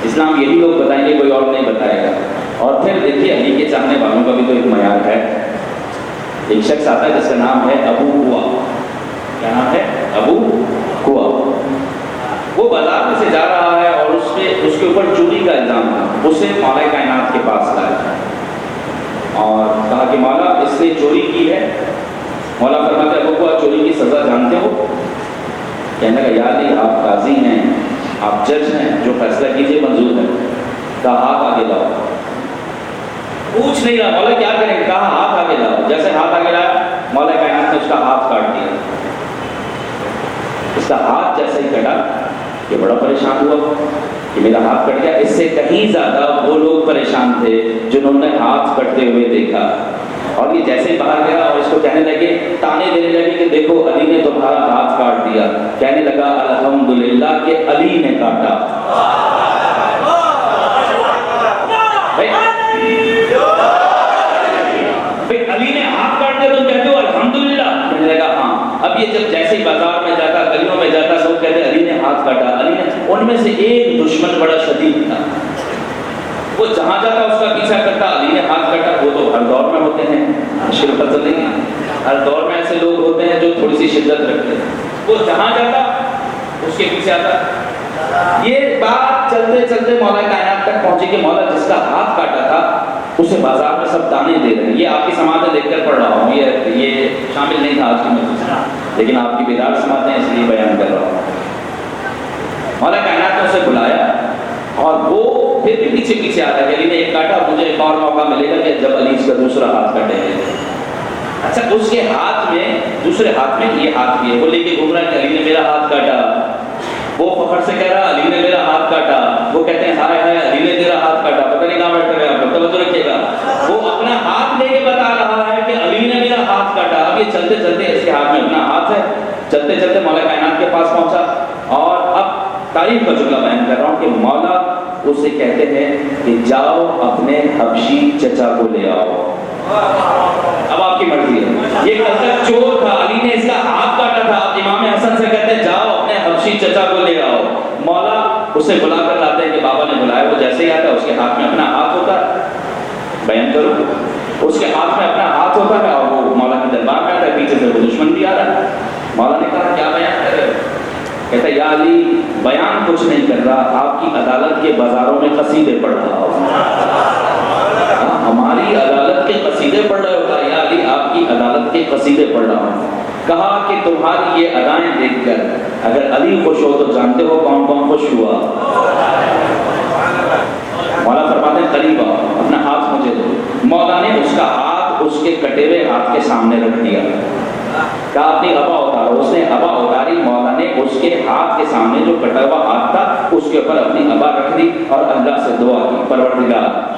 اسلام یہی لوگ بتائیں گے، کوئی اور نہیں بتائے گا۔ اور پھر دیکھیے علی کے چاہنے والوں کا بھی تو ایک معیار ہے۔ ایک شخص آتا ہے جس کا نام ہے ابو ہوا۔ کیا نام ہے؟ ابو ہوا۔ وہ بازار میں سے جا رہا ہے اور اس کے اوپر چوری کا الزام تھا۔ اسے مولا کائنات کے پاس لایا اور کہا کہ مولا اس نے چوری کی ہے۔ مولا فرماتے ابو ہوا چوری کی سزا جانتے ہو؟ کہنے لگا یا علی آپ قاضی ہیں، آپ جج ہیں، جو فیصلہ کیجیے منظور ہے۔ کہا ہاتھ آگے لاؤ۔ پوچھ نہیں رہا مولا کیا کریں، کہا ہاتھ آگے لاؤ۔ جیسے ہاتھ آگے لایا مولا کائنات نے اس کا ہاتھ کاٹ دیا۔ اس کا ہاتھ جیسے ہی کٹا یہ بڑا پریشان ہوا کہ میرا ہاتھ کٹ گیا۔ اس سے کہیں زیادہ وہ لوگ پریشان تھے جنہوں نے ہاتھ کٹتے ہوئے دیکھا۔ اور یہ جیسے ہی باہر گیا اور اس کو کہنے لگے، تانے دینے لگے کہ دیکھو علی نے تمہارا ہاتھ کاٹ دیا۔ کہنے لگا الحمدللہ کہ علی نے کاٹا۔ علی نے ہاتھ کاٹ دیا تم کہتے ہو الحمدللہ؟ کہنے لگا ہاں۔ اب یہ جب جیسے ہی بازار میں جاتا، گلیوں میں جاتا، لوگ کہتے علی نے ہاتھ کاٹا، علی نے۔ ان میں سے ایک دشمن بڑا شدید تھا، وہ جہاں جاتا اس کا پیچھا کرتا، علی نے ہاتھ کاٹا۔ وہ تو ہر دور میں ہوتے ہیں، شرکت نہیں ہے، ہر دور میں ایسے لوگ ہوتے ہیں جو تھوڑی سی شدت رکھتے ہیں۔ وہ جہاں جاتا اس کے پیچھے آتا۔ یہ بات چلتے چلتے مولا کائنات تک پہنچی کہ مولا جس کا ہاتھ کاٹا تھا اسے بازار میں سب تانے دے رہے ہیں۔ یہ آپ کی سماعتیں دیکھ کر پڑھ رہا ہوں، یہ شامل نہیں تھا آج کی مجلس میں، لیکن آپ کی بیدار سماعتیں اس لیے بیان کر رہا ہوں۔ مولا کائنات نے اسے بلایا اور وہ پھر بھی پیچھے پیچھے آتا کہ علی نے ایک کاٹا، مجھے ایک اور موقع ملے گا کہ جب علی اس کا دوسرا ہاتھ کاٹے گا۔ اچھا اس کے ہاتھ میں، دوسرے ہاتھ میں یہ ہاتھ بھی ہے، وہ لے کے گھوم رہا ہے کہ علی نے میرا ہاتھ کاٹا۔ وہ فخر سے کہہ رہا علی نے میرا ہاتھ کاٹا۔ وہ کہتے ہیں ہائے ہائے علی نے تیرا ہاتھ کاٹا۔ پتہ نہیں کہاں بیٹھے ہوئے آپ، توجہ رکھیے گا۔ وہ اپنا ہاتھ لے کے بتا رہا ہے کہ علی نے میرا ہاتھ کاٹا۔ اب یہ چلتے چلتے اس کے ہاتھ میں اپنا ہاتھ ہے، چلتے چلتے مولا کائنات کے پاس پہنچا اور اب تاریخ کا جملہ بیان کر رہا ہوں کہ مولا اسے کہتے ہیں کہ جاؤ اپنے حبشی چچا کو لے آؤ۔ اب آپ کی مرضی ہے، یہ قتل چور تھا، علی نے اس کا ہاتھ کاٹا تھا۔ اب امام حسن سے کہتے ہیں جاؤ اپنے حبشی چچا کو لے آؤ۔ مولا اسے بلا کر لاتے ہیں کہ بابا نے بلایا۔ وہ جیسے ہی آتا ہے اس کے ہاتھ میں اپنا ہاتھ ہوتا ہے، بیان کرو، اس کے ہاتھ میں اپنا ہاتھ ہوتا ہے اور وہ مولا کے دربار میں آتا ہے، پیچھے سے وہ دشمن بھی آ رہا ہے۔ مولا نے کہا کیا بیان کر رہے ہو؟ کہتا ہے یا علی بیان کچھ نہیں کر رہا، آپ کی عدالت کے بازاروں میں قصیدے پڑھ رہا ہوں۔ ہماری عدالت کے قصیدے پڑھ رہے ہوتا ہے؟ یا علی آپ کی عدالت کے قصیدے پڑھ رہا ہوں۔ کہا کہ تمہاری یہ ادائیں دیکھ کر اگر علی خوش ہو تو جانتے ہو کون کون خوش ہوا؟ مولا فرماتے ہیں قریب آؤ، اپنا ہاتھ مجھے دو۔ مولا نے اس کا ہاتھ اس کے کٹے ہوئے ہاتھ کے سامنے رکھ دیا۔ کہا اپنی ابا اتارو۔ اس نے ابا اتاری، مولا نے اس کے ہاتھ کے سامنے جو کٹا ہوا ہاتھ تھا اس کے اوپر اپنی ابا رکھ دی اور اللہ سے دعا کی، پروردگار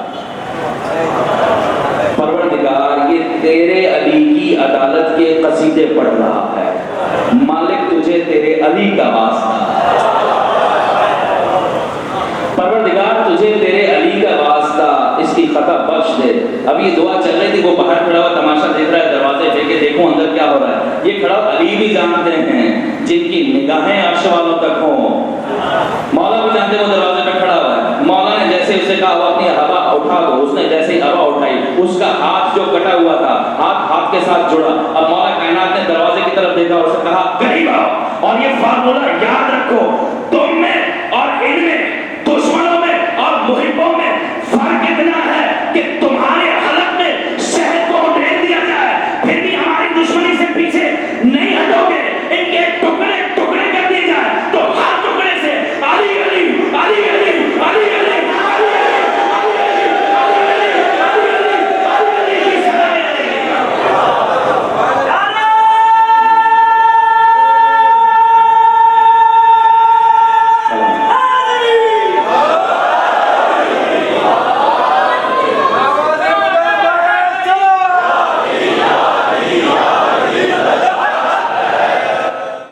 یہ تیرے علی کی عدالت کے قصیدے پڑھ رہا ہے، مالک تجھے تیرے علی کا واسطہ، پروردگار تجھے تیرے علی کا واسطہ، اس کی خطا بخش دے۔ اب یہ دعا چل رہی تھی، وہ باہر کھڑا ہوا تماشا دیکھ رہا ہے، دروازے پہ کہ دیکھو اندر کیا ہو رہا ہے۔ یہ کھڑا علی بھی جانتے ہیں جن کی نگاہیں عرش والوں تک ہوں، مولا بھی جانتے وہ دروازے پہ کھڑا ہوا ہے۔ مولا نے جیسے اسے کہا وہ اپنی ہوا اٹھا دو، اس نے جیسے ہی ہوا اٹھائی، اس کا ہاتھ جو کٹا ہوا تھا ہاتھ کے ساتھ جڑا۔ اب مولا کائنات نے دروازے کی طرف دیکھا اور اسے کہا قریب آؤ اور یہ فارمولہ یاد رکھو، تم میں